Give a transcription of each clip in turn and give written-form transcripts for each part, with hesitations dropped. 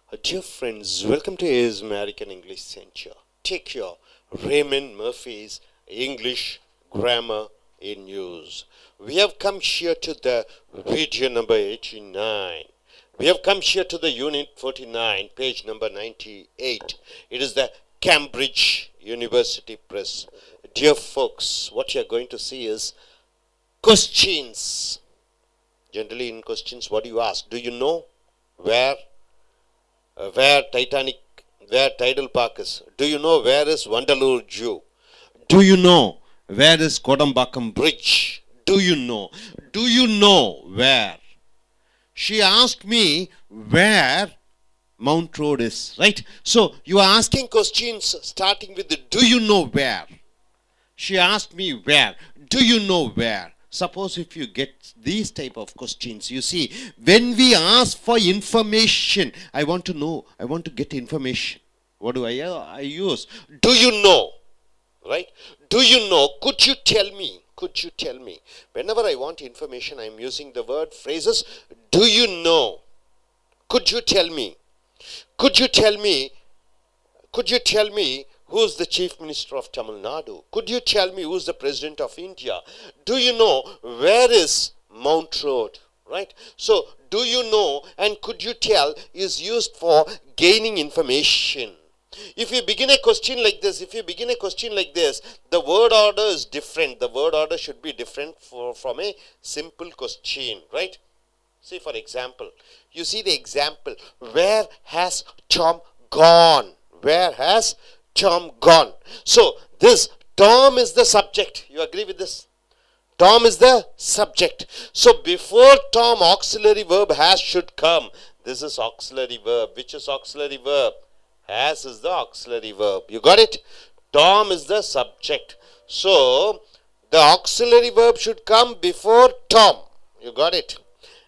Dear friends, welcome to A's American English Center. Take your Raymond Murphy's English Grammar in Use. We have come here to the video number 89. We have come here to the unit 49, page number 98. It is the Cambridge University Press. Dear folks, what you are going to see is questions. Generally in questions, what do you ask? Do you know where Tidal Park is? Do you know where is Wonderloo Zoo? Do you know where is Kodambakkam Bridge? Do you know? Do you know where? She asked me where Mount Road is, right? So you are asking questions starting with the do you know where? She asked me where. Do you know where? Suppose if you get these type of questions, you see, when we ask for information, I want to know, I want to get information. What do I use? Do you know? Right? Do you know? Could you tell me? Could you tell me? Whenever I want information, I am using the word phrases. Do you know? Could you tell me? Could you tell me? Could you tell me who's the Chief Minister of Tamil Nadu? Could you tell me who's the President of India? Do you know where is Mount Road? Right? So, do you know and could you tell is used for gaining information. If you begin a question like this, the word order is different. The word order should be different from a simple question, right? See, for example, you see the example, where has Tom gone? Where has Tom gone? So, this Tom is the subject. You agree with this? Tom is the subject. So, before Tom, auxiliary verb has should come. This is auxiliary verb. Which is auxiliary verb? Has is the auxiliary verb. You got it? Tom is the subject. So, the auxiliary verb should come before Tom. You got it?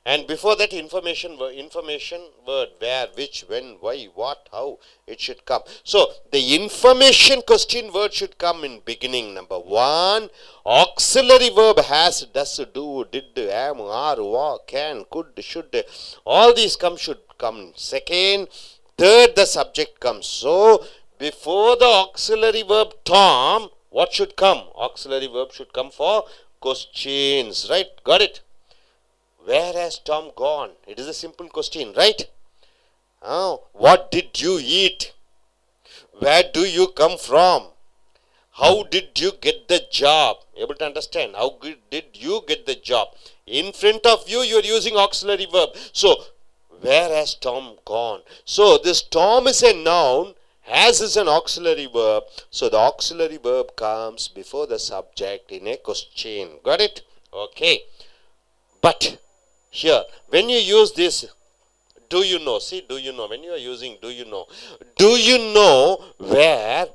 And before that information word, where, which, when, why, what, how, it should come. So, the information question word should come in beginning. Number one, auxiliary verb has, does, do, did, am, are, was, can, could, should. All these should come second. Third, the subject comes. So, before the auxiliary verb Tom, what should come? Auxiliary verb should come for questions, right? Got it? Where has Tom gone? It is a simple question, right? What did you eat? Where do you come from? How did you get the job? Able to understand? How did you get the job? In front of you, you are using auxiliary verb. So, where has Tom gone? So, this Tom is a noun. Has is an auxiliary verb. So, the auxiliary verb comes before the subject in a question. Got it? Okay. But, here, when you use this, do you know? See, do you know? When you are using do you know where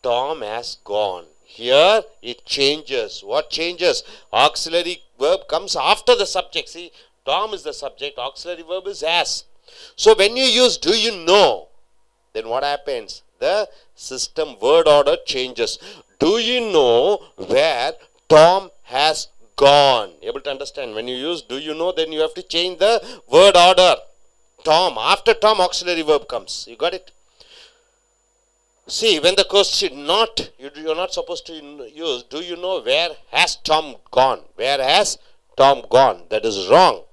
Tom has gone? Here, it changes. What changes? Auxiliary verb comes after the subject. See, Tom is the subject. Auxiliary verb is has. So, when you use do you know, then what happens? The system word order changes. Do you know where Tom has gone? Able to understand? When you use do you know, then you have to change the word order. Tom, after Tom, auxiliary verb comes. You got it? See, when the question not, you're not supposed to use do you know where has Tom gone? Where has Tom gone? That is wrong.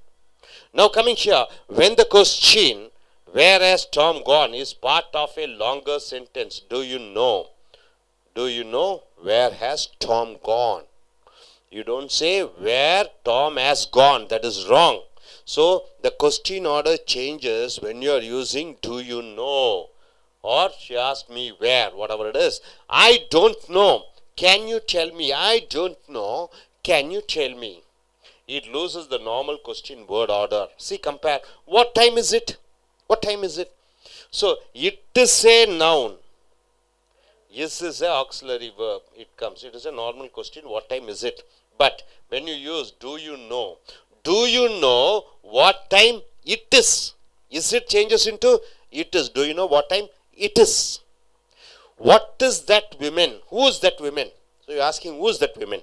Now coming here, when the question where has Tom gone is part of a longer sentence, do you know? Do you know where has Tom gone? You don't say where Tom has gone. That is wrong. So, the question order changes when you are using do you know. Or she asked me where, whatever it is. I don't know. Can you tell me? I don't know. Can you tell me? It loses the normal question word order. See, compare. What time is it? What time is it? So, it is a noun. Yes is a auxiliary verb. It comes. It is a normal question. What time is it? But when you use do you know what time it is? Is it changes into it is. Do you know what time it is? What is that woman? Who is that woman? So you're asking who is that woman?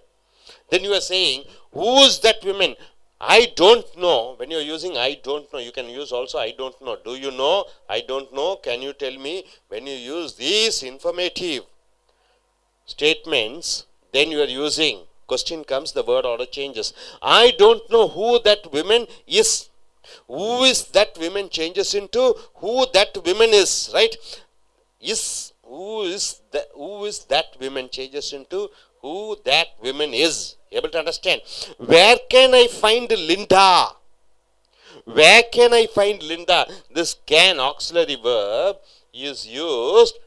Then you are saying who is that woman? I don't know. When you're using I don't know, you can use also I don't know. Do you know? I don't know. Can you tell me? When you use these informative statements, then you are using. Question comes, the word order changes. I don't know who that woman is. Who is that woman changes into who that woman is, right? Who is that woman changes into who that woman is. Able to understand? Where can I find Linda? Where can I find Linda? This can auxiliary verb is used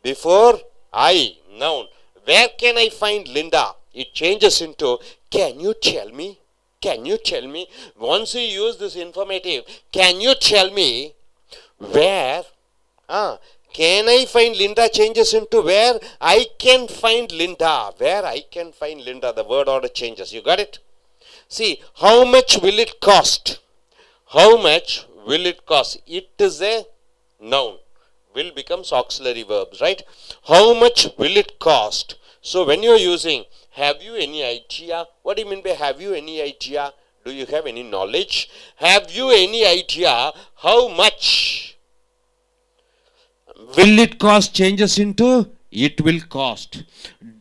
before I, noun. Where can I find Linda? It changes into can you tell me? Can you tell me? Once you use this informative, can you tell me where? Can I find Linda changes into where I can find Linda. Where I can find Linda. The word order changes. You got it? See, how much will it cost? How much will it cost? It is a noun. Will becomes auxiliary verbs, right? How much will it cost? So when you are using, have you any idea? What do you mean by have you any idea? Do you have any knowledge? Have you any idea how much will it cost changes into it will cost.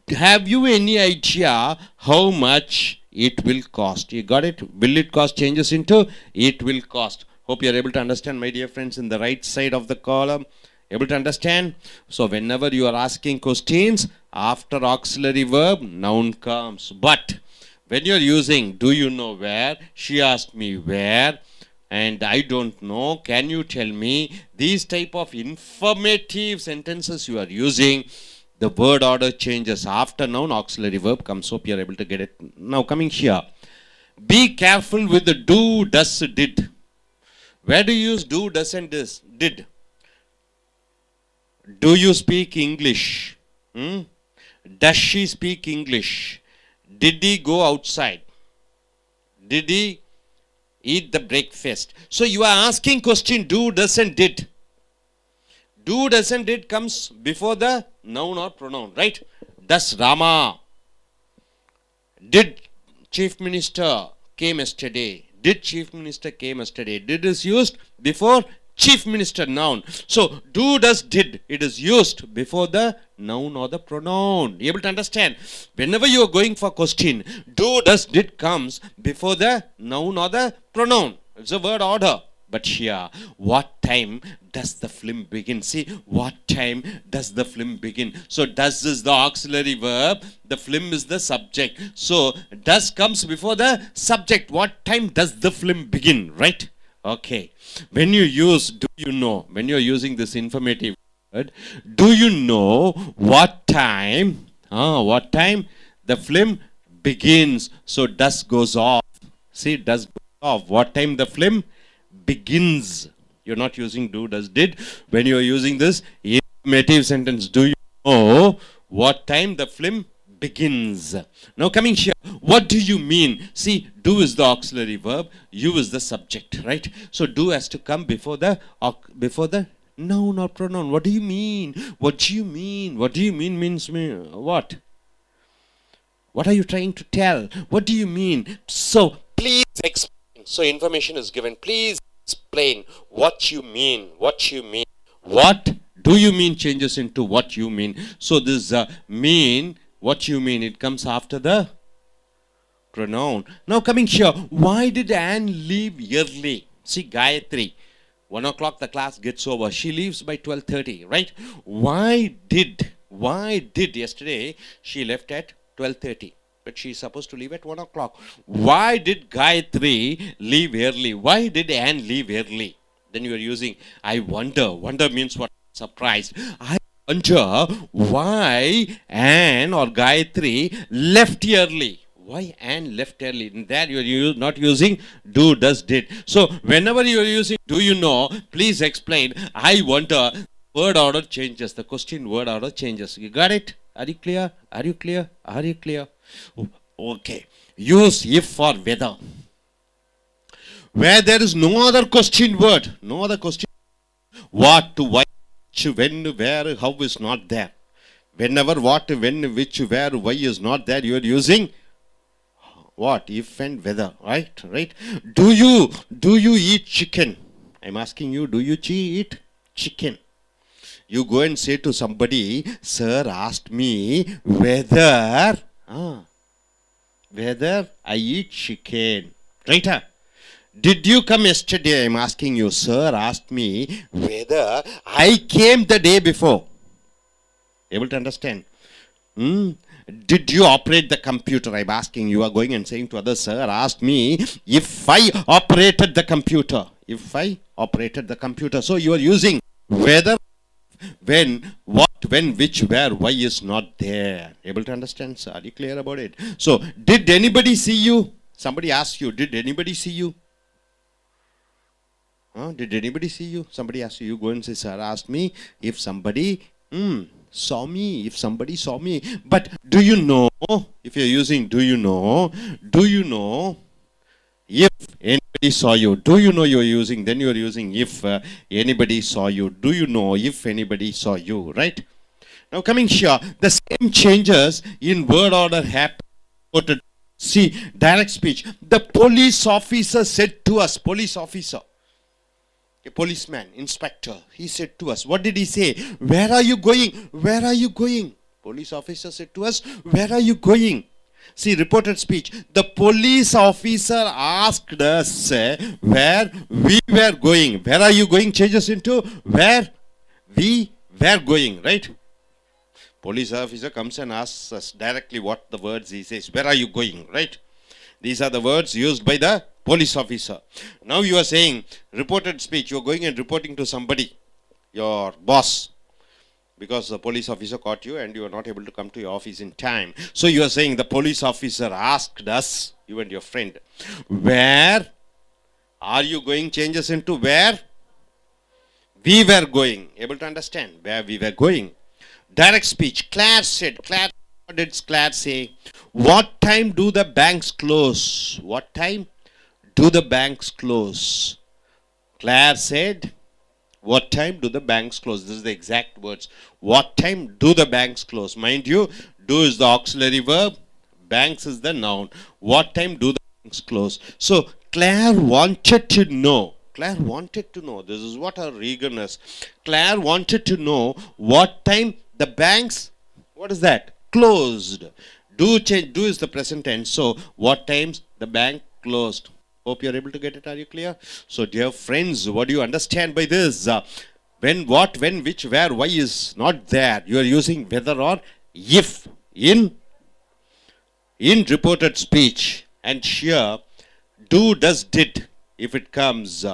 Have you any idea how much it will cost? You got it? Will it cost changes into it will cost. Hope you are able to understand, my dear friends, in the right side of the column. Able to understand? So whenever you are asking questions, after auxiliary verb, noun comes. But when you are using do you know where, she asked me where, and I don't know, can you tell me, these type of informative sentences you are using, the word order changes. After noun, auxiliary verb comes. Hope you are able to get it. Now coming here, be careful with the do, does, did. Where do you use do, does and did? Do you speak English? Does she speak English? Did he go outside? Did he eat the breakfast? So you are asking question do, does and did. Do, does and did comes before the noun or pronoun, right? Does Rama? Did Chief Minister came yesterday? Did Chief Minister came yesterday? Did is used before Chief Minister, noun. So do, does, did, it is used before the noun or the pronoun. You able to understand? Whenever you are going for question, do, does, did comes before the noun or the pronoun. It's a word order. But here, what time does the film begin? See, what time does the film begin? So does is the auxiliary verb, the film is the subject. So does comes before the subject. What time does the film begin, right? Okay. When you use do you know, when you're using this informative word, do you know what time the film begins? So does goes off. See, does goes off. What time the film begins? You're not using do, does, did. When you're using this informative sentence, do you know what time the film begins? Now coming here, what do you mean? See, do is the auxiliary verb, you is the subject, right? So do has to come before the noun or pronoun. What do you mean? What do you mean? What do you mean means what? What are you trying to tell? What do you mean? So please explain. So information is given. Please explain what you mean. What you mean. What do you mean changes into what you mean. So this mean, what you mean, it comes after the pronoun. Now coming here, why did Anne leave early? See, Gayatri, 1 o'clock the class gets over. She leaves by 12:30, right? Why did yesterday she left at 12:30? But she's supposed to leave at 1 o'clock. Why did Gayatri leave early? Why did Anne leave early? Then you are using I wonder. Wonder means what? Surprised. I wonder why Anne or Gayatri left early. Why Anne left early? In that you are not using do, does, did. So whenever you are using do you know, please explain. I wonder. Word order changes. The question word order changes. You got it? Are you clear? Are you clear? Are you clear? Okay. Use if for whether. Where there is no other question word. No other question. What, why, which, when, where, how is not there. Whenever, what, when, which, where, why is not there, you are using what? If and whether, right? Right? Do you eat chicken? I'm asking you, do you eat chicken? You go and say to somebody, sir asked me whether I eat chicken. Right? Huh? Did you come yesterday? I'm asking you, sir asked me whether I came the day before. Able to understand? Hmm? Did you operate the computer? I'm asking you. Are going and saying to others, sir asked me if I operated the computer. If I operated the computer. So you are using whether, when, what, when, which, where, why is not there. Able to understand, sir? Are you clear about it? So, did anybody see you? Somebody asked you, did anybody see you? Did anybody see you? Somebody asked you, you go and say, sir asked me if somebody saw me, if somebody saw me. But do you know, if you're using do you know if anybody saw you? Do you know you're using, then you're using if anybody saw you. Do you know if anybody saw you, right? Now coming here, the same changes in word order happen. See, direct speech. The police officer said to us, police officer, a policeman, inspector, he said to us, what did he say? Where are you going? Where are you going? Police officer said to us, where are you going? See, reported speech. The police officer asked us where we were going. Where are you going? Changes into where we were going, right? Police officer comes and asks us directly what the words he says. Where are you going, right? These are the words used by the police officer. Now you are saying reported speech. You are going and reporting to somebody, your boss, because the police officer caught you and you are not able to come to your office in time. So you are saying the police officer asked us, you and your friend, where are you going? Changes into where we were going. Able to understand? Where we were going. Direct speech. Claire said. Claire, what did Claire say? What time do the banks close? What time do the banks close? Claire said, what time do the banks close? This is the exact words. What time do the banks close? Mind you, do is the auxiliary verb. Banks is the noun. What time do the banks close? So, Claire wanted to know. Claire wanted to know. This is what her eagerness. Claire wanted to know what time the banks, what is that? Closed. Do change. Do is the present tense. So, what times the bank closed? Hope you are able to get it. Are you clear? So, dear friends, what do you understand by this? When, what, when, which, where, why is not there. You are using whether or if in reported speech. And here, do, does, did, if it comes.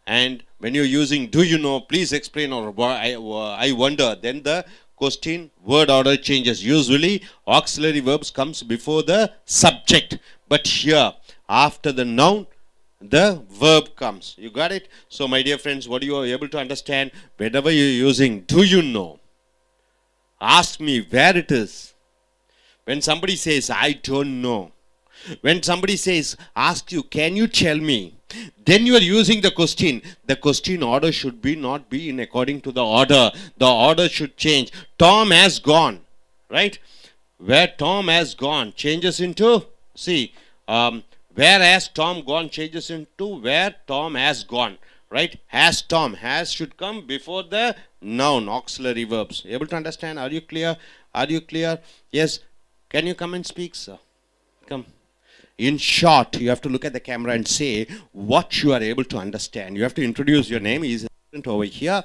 And when you're using do you know, please explain, or I wonder, then the question word order changes. Usually auxiliary verbs comes before the subject, but here after the noun the verb comes. You got it? So my dear friends, what you are able to understand, whenever you're using do you know, ask me where it is. When somebody says I don't know, when somebody says, ask you, can you tell me? Then you are using the question. The question order should be not be in according to the order. The order should change. Tom has gone, right? Where Tom has gone changes into, see, where has Tom gone changes into where Tom has gone, right? Has Tom, has should come before the noun, auxiliary verbs. Able to understand? Are you clear? Are you clear? Yes. Can you come and speak, sir? Come. In short, you have to look at the camera and say what you are able to understand. You have to introduce your name. He is a student over here.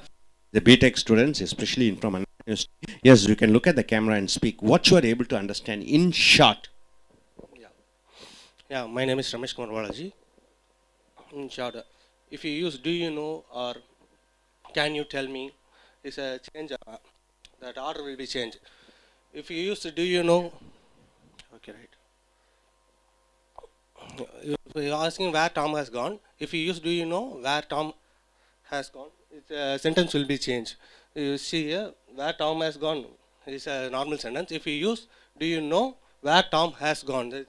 The BTech students, especially from an university. Yes, you can look at the camera and speak what you are able to understand in short. Yeah, my name is Ramesh Kumar Balaji. In short, if you use do you know or can you tell me, is a change, that order will be changed. If you use do you know, okay, right. You're asking where Tom has gone. If you use do you know where Tom has gone, sentence will be changed. You see here, where Tom has gone is a normal sentence. If you use do you know where Tom has gone,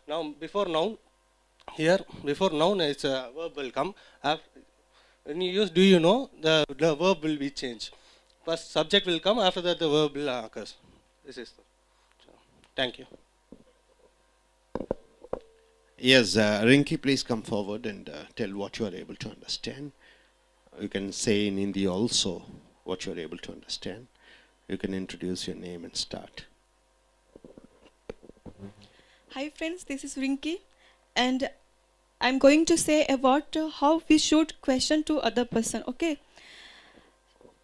now before noun, here before noun it's a verb will come. When you use do you know, the verb will be changed. First subject will come, after that the verb will occurs. This is thank you. Yes, Rinki, please come forward and tell what you are able to understand. You can say in Hindi also what you are able to understand. You can introduce your name and start. Hi friends, this is Rinki and I'm going to say about how we should question to other person, okay?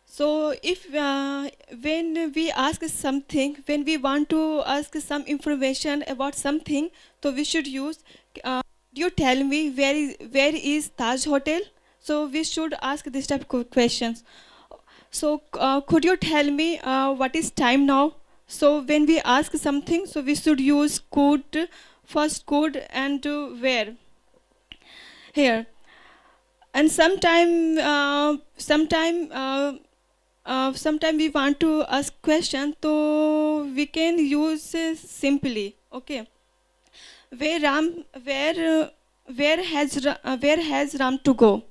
So if when we ask something, when we want to ask some information about something, so we should use, you tell me where is Taj Hotel? So we should ask this type of questions. So could you tell me what is time now? So when we ask something, so we should use could, first could and where here. And sometime we want to ask question, so we can use simply. Okay, where Ram, where has Ram to go?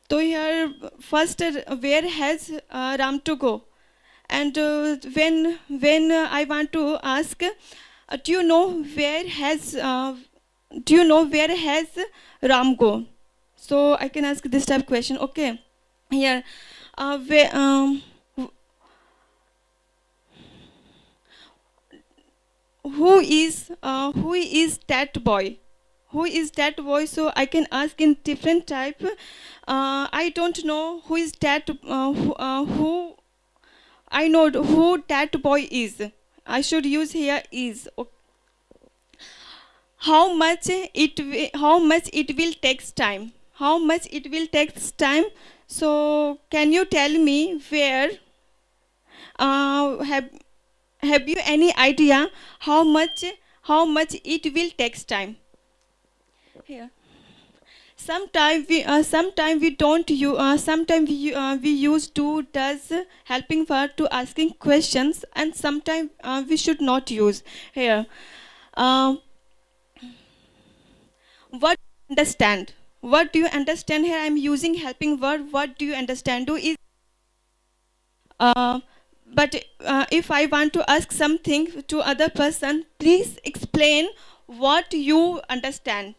So here first where has Ram to go? And when I want to ask, do you know where has Ram go? So I can ask this type of question. Okay, here, where, who is that boy? Who is that boy? So I can ask in different type. I don't know who is that. Who I know who that boy is. I should use here is. How much it will takes time? How much it will takes time? So can you tell me where? Have you any idea how much it will takes time? Here. Sometime we don't you we use do does helping verb to asking questions, and sometimes we should not use here. Um, what do you understand? What do you understand here? I'm using helping verb. What do you understand? Do is uh, but if I want to ask something to other person, please explain what you understand.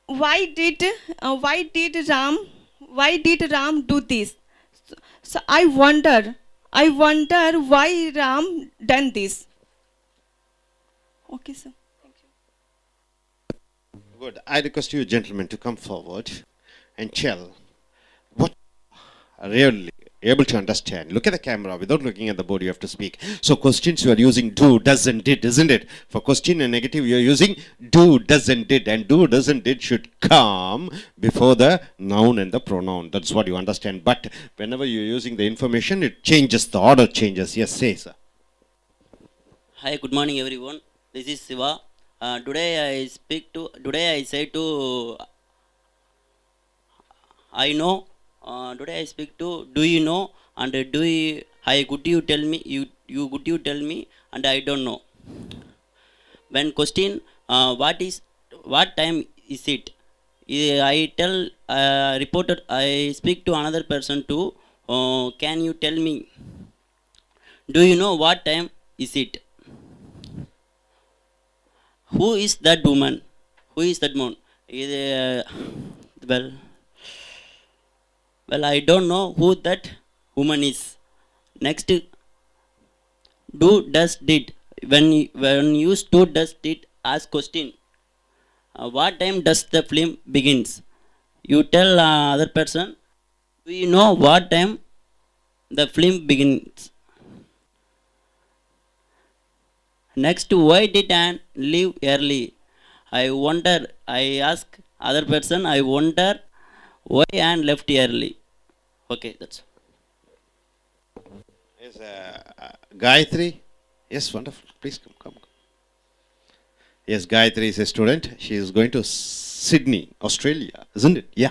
why did why did Ram do this? So I wonder why Ram done this. Okay, sir. Thank you. Good. I request you, gentlemen, to come forward and tell what are really able to understand. Look at the camera. Without looking at the board, you have to speak. So questions you are using do, does, and did, isn't it? For question and negative, you are using do, does, and did. And do, does, and did should come before the noun and the pronoun. That's what you understand. But whenever you're using the information, it changes. The order changes. Yes, say, sir. Hi, good morning everyone. This is Siva. Today I say to I know. Today I speak to do you know, and do you I could you tell me, you could you tell me, and I don't know. When question what time is it? I tell reporter, I speak to another person to can you tell me, do you know what time is it? Who is that woman? Who is that woman? Well, I don't know who that woman is. Next, do does did. When you use do does did, ask question. What time does the film begins? You tell other person. Do you know what time the film begins? Next, why did Anne leave early? I wonder. I ask other person. I wonder why Anne left early. Okay, that's. Yes, Gayatri. Yes, wonderful. Please come. Yes, Gayatri is a student. She is going to Sydney, Australia, isn't it? Yeah.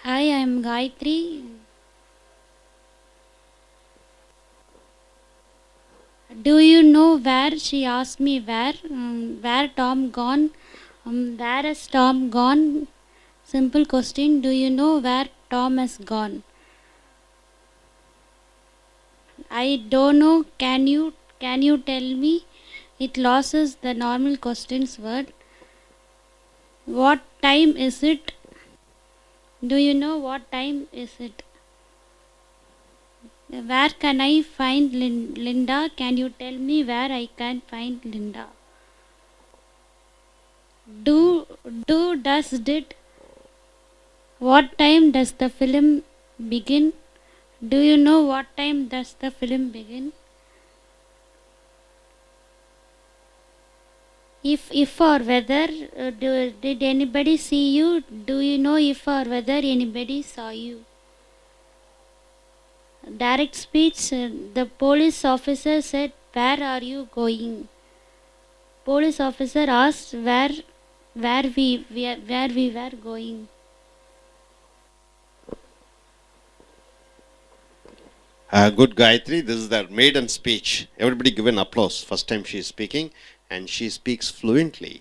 Hi, I'm Gayatri. Do you know where? She asked me where. Where Tom gone? Where has Tom gone? Simple question. Do you know where Tom has gone? I don't know. Can you tell me? It loses the normal questions word. What time is it? Do you know what time is it? Where can I find Linda? Can you tell me where I can find Linda? Do does did. What time does the film begin? Do you know what time does the film begin? If or whether, did anybody see you? Do you know if or whether anybody saw you? Direct speech. The police officer said, "Where are you going?" Police officer asked where we were going. Good Gayatri, this is their maiden speech. Everybody give an applause. First time she is speaking and she speaks fluently.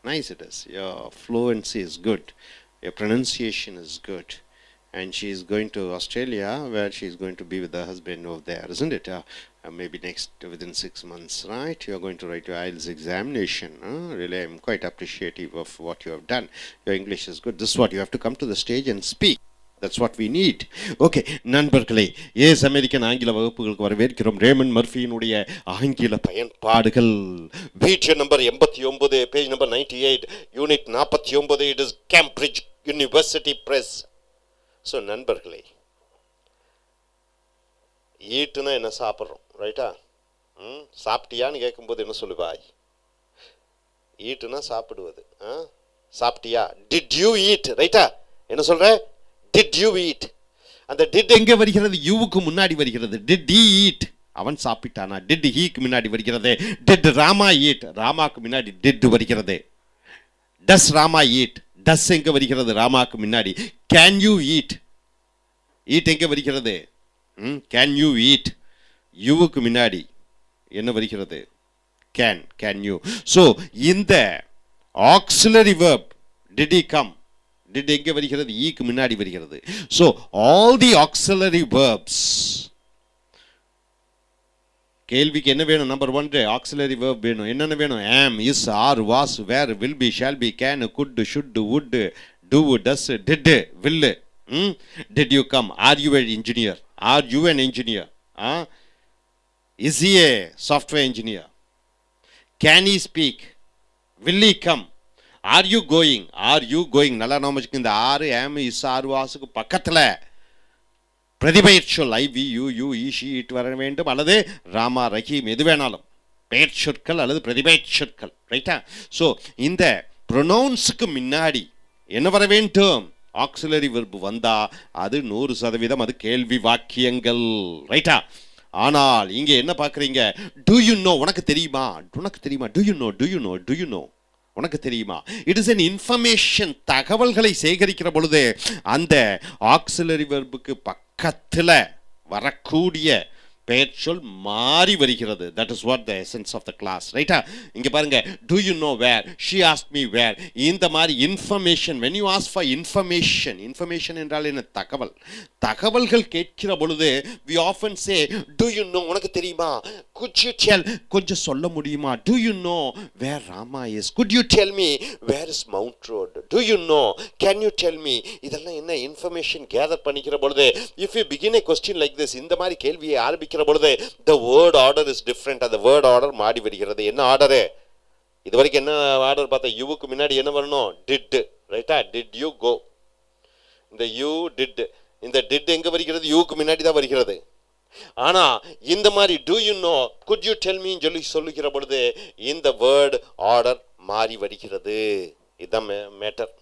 Nice it is. Your fluency is good. Your pronunciation is good. And she is going to Australia where she is going to be with her husband over there, isn't it? Maybe within 6 months, right? You are going to write your IELTS examination. Really, I'm quite appreciative of what you have done. Your English is good. This is what you have to come to the stage and speak. That's what we need. Okay, நண்பர்களே, ace American ஆங்கில வகுப்புகளுக்கு வரவேற்கிறோம். Ramen மர்ஃபியினுடைய ஆங்கில பயன்பாடுகள் video number 89, page number 98, unit 49. It is Cambridge university press. So நண்பர்களே, ஈட்டுனா என்ன சாப்பிட்றோம், ரைட்டா? சாப்பிட்டியான்னு கேட்கும்போது என்ன சொல்லுவாய்? ஈட்டுனா சாப்பிடுவது. சாப்பிட்டியா? டிட் யூ ஈட், ரைட்டா? என்ன சொல்ற? Did you eat? அந்த டிட் எங்கே வருகிறது? யூவுக்கு முன்னாடி வருகிறது. Did he eat? அவன் சாப்பிட்டானா? Did heக்கு முன்னாடி வருகிறது. Did Rama eat? ராமாக்கு முன்னாடி did வருகிறது. Does Rama eat? Does எங்கே வருகிறது? ராமாக்கு முன்னாடி. Can you eat? Eat எங்கே வருகிறது? Can you eat? யூவுக்கு முன்னாடி என்ன வருகிறது? Can you? So இந்த auxiliary verb did he come? Did எங்கே வருகிறது? ஈக்கு முன்னாடி வருகிறது. So all the auxiliary verbs, கேள்விக்கு என்ன வேணும்? நம்பர் 1 auxiliary verb வேணும். என்னென்ன வேணும்? am, is, are, was, were, will be, shall be, can, could, should, would, do, does, did, will. Did you come? Are you an engineer? Are you an engineer? Is he a software engineer? Can he speak? Will he come? Are you going? Are you going? நல்லா நாம வச்சுக்க. இந்த ஆறு am, is, are, wasக்கு பக்கத்தில் பிரதிபெயர்ச்சொல் I, we, you, he, she, it வர வேண்டும். அல்லது ராமா, ரஹீம், எது வேணாலும் பெயர்ச்சொற்கள் அல்லது பிரதிபெயர்ச்சொற்கள், ரைட்டா? ஸோ இந்த ப்ரொனவுன்ஸுக்கு முன்னாடி என்ன வர வேண்டும்? ஆக்சிலரி வெர்பு வந்தா அது 100% அது கேள்வி வாக்கியங்கள், ரைட்டா? ஆனால் இங்கே என்ன பார்க்குறீங்க? Do you know? உனக்கு தெரியுமா? உனக்கு தெரியுமா? Do you know? Do you know? Do you know? உனக்கு தெரியுமா? It is an information. தகவல்களை சேகரிக்கிற பொழுது அந்த ஆக்சிலரி வெர்புக்கு பக்கத்தில் வரக்கூடிய பெயர்ச்சொல் மாறி வருகிறது. That is what the essence of the class, ரைட்டா? இங்கே பாருங்க, do you know where, she ask me where. இந்த மாதிரி information, when you ask for information, information என்றால் என்ன? தகவல். தகவல்கள் கேட்கிற பொழுது we often say, do you know? உனக்கு தெரியுமா? could you tell? கொஞ்சம் சொல்ல முடியுமா? do you know where Rama is? could you tell me where is Mount Road? do you know? can you tell me? இதெல்லாம் என்ன? இன்ஃபர்மேஷன் கேதர் பண்ணிக்கிற பொழுது if you begin a question like this, இந்த மாதிரி கேள்வியை ஆரம்பிக்கிற பொழுது the word order is different. அந்த word order மாறி வருகிறது. என்ன ஆர்டரு? இது வரைக்கும் என்ன ஆர்டர் பார்த்தா? யூவுக்கு முன்னாடி என்ன வரணும்? did, ரைட்டா? did you go? இந்த you did, இந்த did எங்க வருகிறது? யூக்கு முன்னாடி தான் வருகிறது. ஆனா இந்த மாதிரி do you know, could you tell me சொல்லி சொல்லுகிற பொழுது இந்த வேர்ட் ஆர்டர் மாறி வருகிறது. இதுதான் மேட்டர்.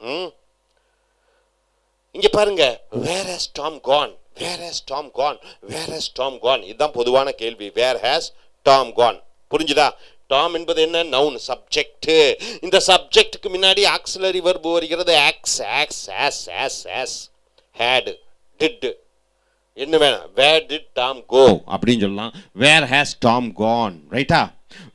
இங்க பாருங்க, where has Tom gone? where has Tom gone? where has Tom gone? இதுதான் பொதுவான கேள்வி. where has Tom gone? புரிஞ்சுதா? டாம் என்பது என்ன? Noun, subject. இந்த சப்ஜெக்டுக்கு முன்னாடி ஆக்சிலரி வெர்ப் வருகிறது. Aux, aux, has, has, has, had, did. என்ன வேணும்? where did Tom go அப்படின்னு சொல்லலாம். where has Tom gone, ரைட்டா?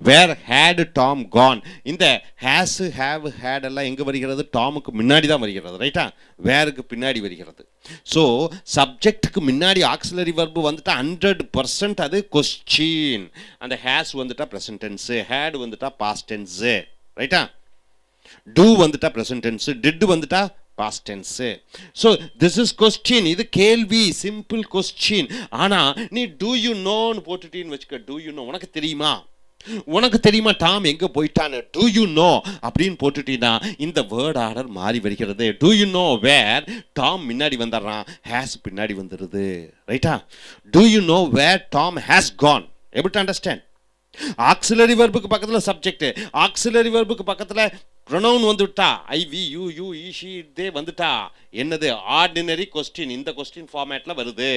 Where had Tom gone. இந்த ஹேஸ் ஹேவ் ஹேட் எல்லாம் எங்கே வருகிறது? டாமுக்கு முன்னாடி தான் வருகிறது, ரைட்டா? வேருக்கு பின்னாடி வருகிறது. ஸோ சப்ஜெக்டுக்கு முன்னாடி ஆக்சிலரி வர்பு வந்துட்டா 100% அது கொஸ்டின். அந்த ஹேஸ் வந்துட்டா ப்ரெசன்ட் டென்ஸு, ஹேட் வந்துட்டா பாஸ்ட் டென்ஸு, ரைட்டா? டூ வந்துட்டா ப்ரெசன்ட் டென்ஸு, டிட் வந்துட்டா past tense. So this is question. இது கேள்வி, சிம்பிள் கொஸ்டின். ஆனா நீ do you know னு போட்டுட்டீன்னு வச்சுக்க. do you know, உனக்கு தெரியுமா, உனக்கு தெரியுமா டாம் எங்க போயிட்டான்னு do you know அப்படின்னு போட்டுட்டீங்கன்னா இந்த வேர்ட் ஆர்டர் மாறி வருகிறது. do you know where, Tom முன்னாடி வந்துடுறான், has பின்னாடி வந்துடுது, ரைட்டா? do you know where Tom has gone? able to understand? Auxiliary வெர்புக்கு பக்கத்துல சப்ஜெக்ட், ஆக்சிலரி வெர்புக்கு பக்கத்துல ப்ரொனவுன் வந்துட்டா, I we you you he she they வந்துட்டா என்னது? Ordinary question. இந்த கொஸ்டின் ஃபார்மேட்ல வருது.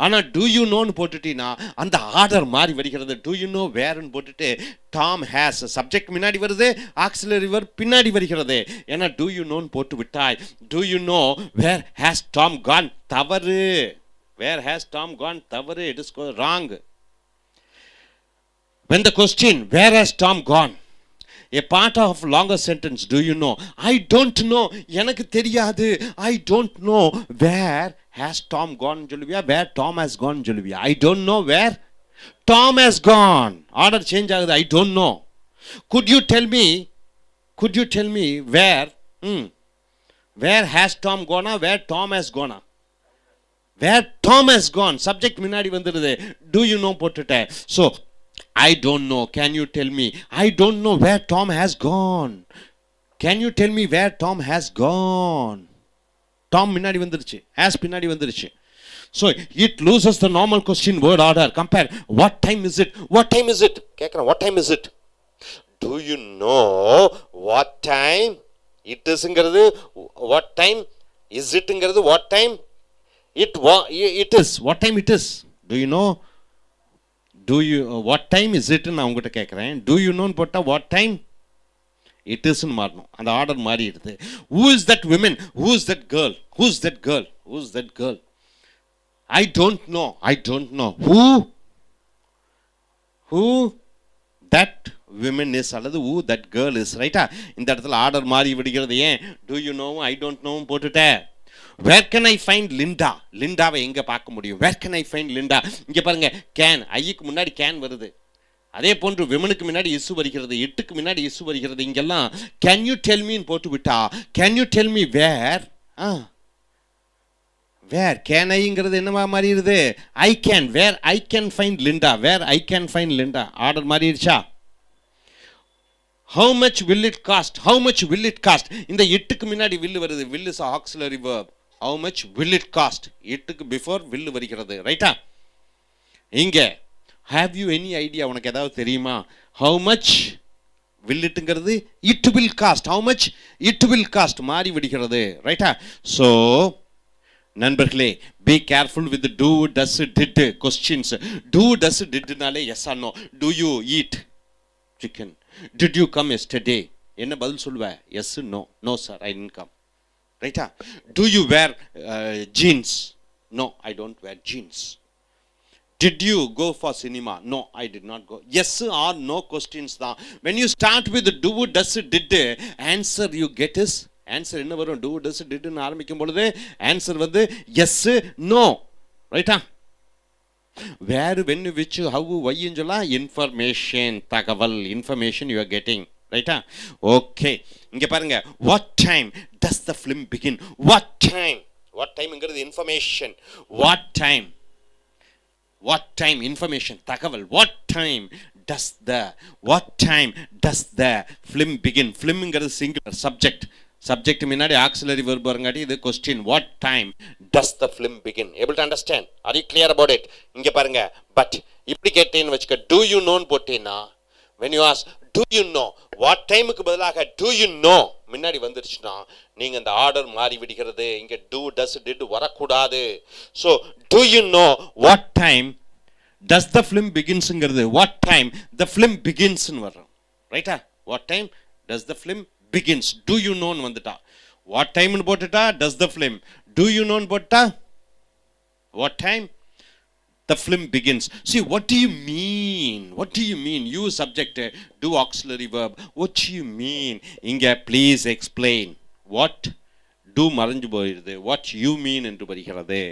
ஆனா டூ யூ நோன்னு போட்டுட்டீங்கன்னா அந்த ஆர்டர் மாறி வருகிறது. டூ யூ நோ வேர்ன்னு போட்டுட்டு டாம் ஹேஸ் சப்ஜெக்ட் முன்னாடி வருது, ஆக்சிலரி வெர்ப் பின்னாடி வருகிறது. ஏன்னா டூ யூ நோன்னு போட்டு விட்டாய். Do you know where has Tom gone, தவறு. வேர் ஹேஸ் டாம் கான் தவறு, it is wrong. When the question, where has Tom gone? A part of longer sentence, do you know? I don't know. எனக்கு தெரியாது. I don't know where has Tom gone சொல்லுவியா, where Tom has gone சொல்லுவியா? I don't know where Tom has gone. Order change ஆகுது. I don't know. Could you tell me where where has Tom gone? Where Tom has gone? Where Tom has gone. Subject முன்னாடி வந்துருது. Do you know போட்டுட்ட. So I don't know. Can you tell me? I don't know where Tom has gone. Can you tell me where Tom has gone? Tom முன்னாடி வந்துருச்சு, has பின்னாடி வந்துருச்சு. So it loses the normal question word order. Compare. What time is it? What time is it? கேக்குறேன், what time is it? Do you know what time it is ங்கிறது? What time is it ங்கிறது? What time it is? What time it is? Do you know? Do you what time is it நான் உங்ககிட்ட கேட்குறேன். Do you know போட்டால் what time it is ன்னு மாறணும். அந்த order மாறிடுது. Who is that woman? Who is that girl? Who is that girl? Who is that girl? I don't know. I don't know. Who that woman is அல்லது who that girl is, ரைட்டா? இந்த இடத்துல order மாறி விடுகிறது. ஏன்? Do you know, I don't know போட்டுட்டேன். Where can I find Linda? லிண்டாவை எங்க பார்க்க முடியும்? Where can I find Linda? இங்க பாருங்க, can, ஐக்கு முன்னாடி can வருது. அதே போன்று விமனுக்கு முன்னாடி இசு வருகிறது, இட்டுக்கு முன்னாடி இசு வருகிறது. இங்கெல்லாம் can you tell me ன்னு போட்டு விட்டா, can you tell me where? where can ஐங்கிறது என்னவா மாறிடுது? I can, where I can find Linda, where I can find Linda. Order மாறிடுச்சா? How much will it cost? How much will it cost? இந்த இட்டுக்கு முன்னாடி will வருது. will is auxiliary verb. How much will it cost? இட்டுக்கு before will வருகிறது, ரைட்டா? இங்க have you any idea? உனக்கு ஏதாவது தெரியுமா? How much will itங்கிறது it will cost. How much it will cost மாறி விடுகிறது, ரைட்டா? So நண்பர்களே, be careful with the do, does, did questions. Do, does, didனாலே yes or no. Do you eat chicken? Did you come yesterday? என்ன பதில் சொல்லுவ? Yes, no. No sir, I didn't come. ரைட்டா? Do you wear jeans? No, I don't wear jeans. Did you go for cinema? No, I did not go. Yes or no questions தான். When you start with do, does, did, answer you get is answer என்ன வரும்? do, does, did ன்னு ஆரம்பிக்கும் பொழுது answer வந்து yes, no, ரைட்டா? where, when, which, how, why ன்னு சொல்லலாம் இன்ஃபர்மேஷன், தகவல், இன்ஃபர்மேஷன் you are getting, ரைட்டா? ஓகே, இங்க பாருங்க, what time does the film begin? what time ங்கிறது இன்ஃபர்மேஷன். what time இன்ஃபர்மேஷன், தகவல். what time does the film begin? film ங்கிறது சிங்குலர், சப்ஜெக்ட் முன்னாடி ஆக்சிலரி வெர்ப் வரங்காட்டி இது question. what time does the film begin? able to understand? are you clear about it? இங்க பாருங்க, but இப்படி கேட்டேன்னு வச்சுக்க, do you know ன்னு போட்டேன்னா, when you ask do you know, what time க்கு பதிலாக do you know முன்னாடி வந்துருச்சுன்னா நீங்க அந்த ஆர்டர் மாறி விடுகிறது. இங்க do, does, did வரக்கூடாது. so do you know what time does the film begins ங்கிறது what time the film begins ன்னு வரும், ரைட்டா? what time does the film begins. do you know ன்னு வந்துட்டா, what time ன்னு போட்டுட்டா does the film, do you know ன்னு போட்டா what time the film begins. See, what do you mean? What do you mean? You subject, do auxiliary verb. What do you mean? Inga, please explain. What do மறைஞ்சு போயிடுது. What you mean என்று வருகிறது.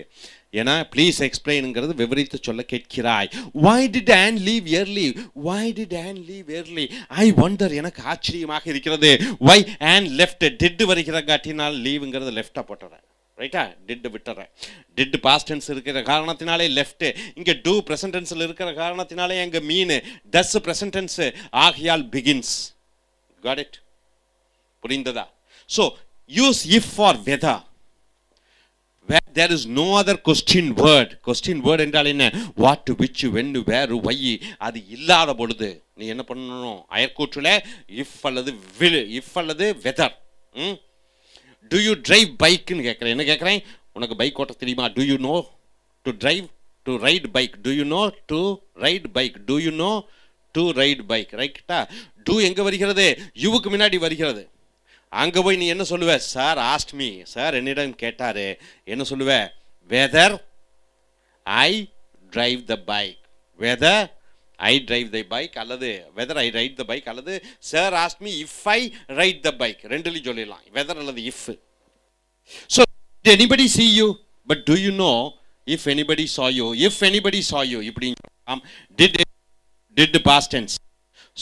ஏன்னா please எக்ஸ்பிளைனுங்கிறது விவரித்து சொல்ல கேட்கிறாய். Why did Anne leave early? Why did Anne leave early? I wonder, எனக்கு ஆச்சரியமாக இருக்கிறது. Why Anne left? did வருகிற காட்டினால் லீவுங்கிறது லெஃப்டாக போட்டுறேன். ரைட்டா? டிட் விட்டுறேன். டிட் பாஸ்ட் டென்ஸ் இருக்கிற காரணத்தினாலே லெஃப்ட். இங்கே டூ ப்ரெசன்ட் டென்ஸில் இருக்கிற காரணத்தினாலே அங்கே மீன். டஸ் ப்ரெசன்ட் டென்ஸ் ஆகியால் பிகின்ஸ். Got it? புரிந்ததா? So use if for whether. Where there is no other question word. Question word என்றால் என்ன? What, which, when, where, why. அது இல்லாத பொழுது நீ என்ன பண்ணணும்? அயற்கூற்றில் இஃப் அல்லது will, இஃப் அல்லது weather. Do you drive bike ன்னு கேட்குறேன். என்ன கேட்குறேன்? உனக்கு பைக் ஓட்ட தெரியுமா? Do you know to drive, to ride bike? Do you know to ride bike? Do you know to ride bike? ரைட்டா? do எங்கே வருகிறது? யுவுக்கு முன்னாடி வருகிறது. அங்கே போய் நீ என்ன சொல்லுவ? சார் ஆஸ்ட் மீ, சார் என்னிடம் கேட்டார். என்ன சொல்லுவ? Whether I drive the bike, whether I drive the bike, அல்லது whether I ride the bike, அல்லது sir asked me if I ride the bike. ரெண்டுலையும் சொல்லிடலாம், வெதர் அல்லது if. So anybody see you, but do you know if anybody saw you? If anybody saw you இப்படின்னு சொல்லலாம். did past tense.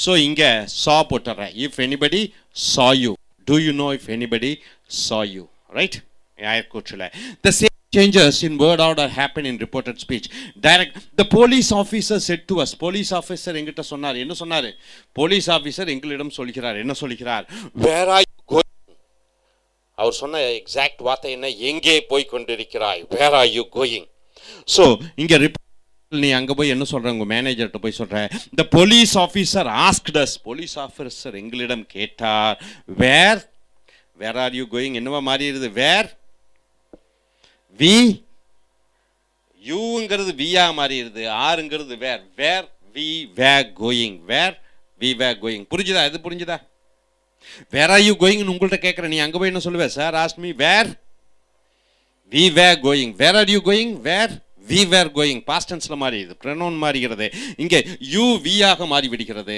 So இங்கே saw போட்டுறேன். if anybody saw you. Do you know if anybody saw you? Right? The same changes in word order happen in reported speech. Direct. The police officer said to us. Police officer எங்கிட்ட சொன்னார். என்ன சொன்னார்? Police officer எங்களிடம் சொல்கிறார். என்ன சொல்கிறார்? Where are you going? அவர் சொன்ன exact வார்த்தை என்ன? எங்கே போய் கொண்டிருக்கிறாய்? Where are you going? So இங்க நீ அங்கே போய் என்ன சொல்ற? உங்க மேனேஜர்கிட்ட போய் சொல்ற, the police officer asked us. Police officer எங்களிடம் கேட்டார். where are you going? என்னவா மாறிடுது? where we, யூங்கிறது வியா மாறிடுது. ஆறுங்கிறது where we were going. where we were going. புரிஞ்சுதா? இது புரிஞ்சுதா? where are you going உங்கள்கிட்ட கேட்குறேன். நீ அங்கே போய் என்ன சொல்லுவ? Sir asked me where we were going. where are you going? where we were going. past tenseல மாறிடுது, pronoun மாறுகிறது. இங்கே you we ஆக மாறி விடுகிறது.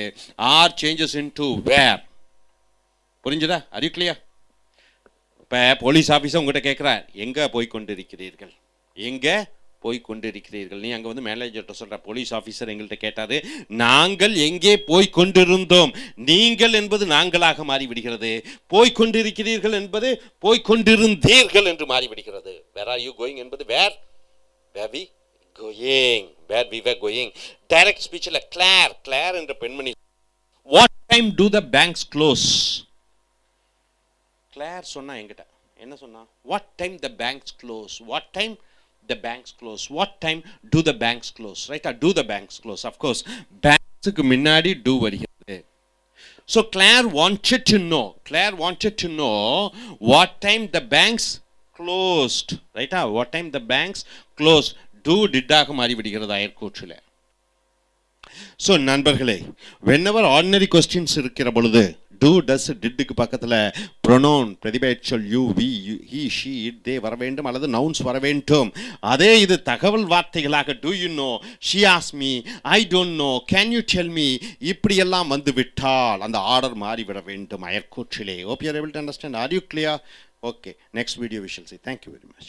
are changes into where. புரிஞ்சுதா? are you clear? இப்போ போலீஸ் ஆஃபீஸர் உங்கள்கிட்ட கேட்குறார், எங்கே போய் கொண்டிருக்கிறீர்கள்? எங்கே போய் கொண்டிருக்கிறீர்கள்? நீ அங்கே வந்து மேனேஜர்கிட்ட சொல்கிற, போலீஸ் ஆஃபீஸர் எங்கள்கிட்ட கேட்டார், நாங்கள் எங்கே போய் கொண்டிருந்தோம். நீங்கள் என்பது நாங்களாக மாறிவிடுகிறது. போய் கொண்டிருக்கிறீர்கள் என்பது போய் கொண்டிருந்தீர்கள் என்று மாறிவிடுகிறது. where are you going என்பது where we going. where we were going. direct speech ல Claire என்ற பெண்மணி, what time do the banks close? Claire சொன்னா என்கிட்ட என்ன சொன்னா? what time the banks close. what time the banks close. what time do the banks close. right? do the banks close. of course banksக்கு முன்னாடி do வருகிறது. so Claire wanted to know what time the banks closed. right? what time the banks closed. do did ஆக மாறி விடுகிறது அயற்கூற்றில். So நண்பர்களே, whenever ordinary questions இருக்கிற பொழுது do does didக்கு பக்கத்தில் pronoun பிரதிபெயர்ச்சொல் you, we, he, she, it, they வர வேண்டும், அல்லது nouns வர வேண்டும். அதே இது தகவல் வார்த்தைகளாக do you know, she asked me, I don't know, can you tell me, இப்படியெல்லாம் வந்து விட்டால் அந்த ஆர்டர் மாறிவிட வேண்டும் அயற்கூற்றிலே. hope you are able to understand. are you clear? okay, next video we shall see. thank you very much.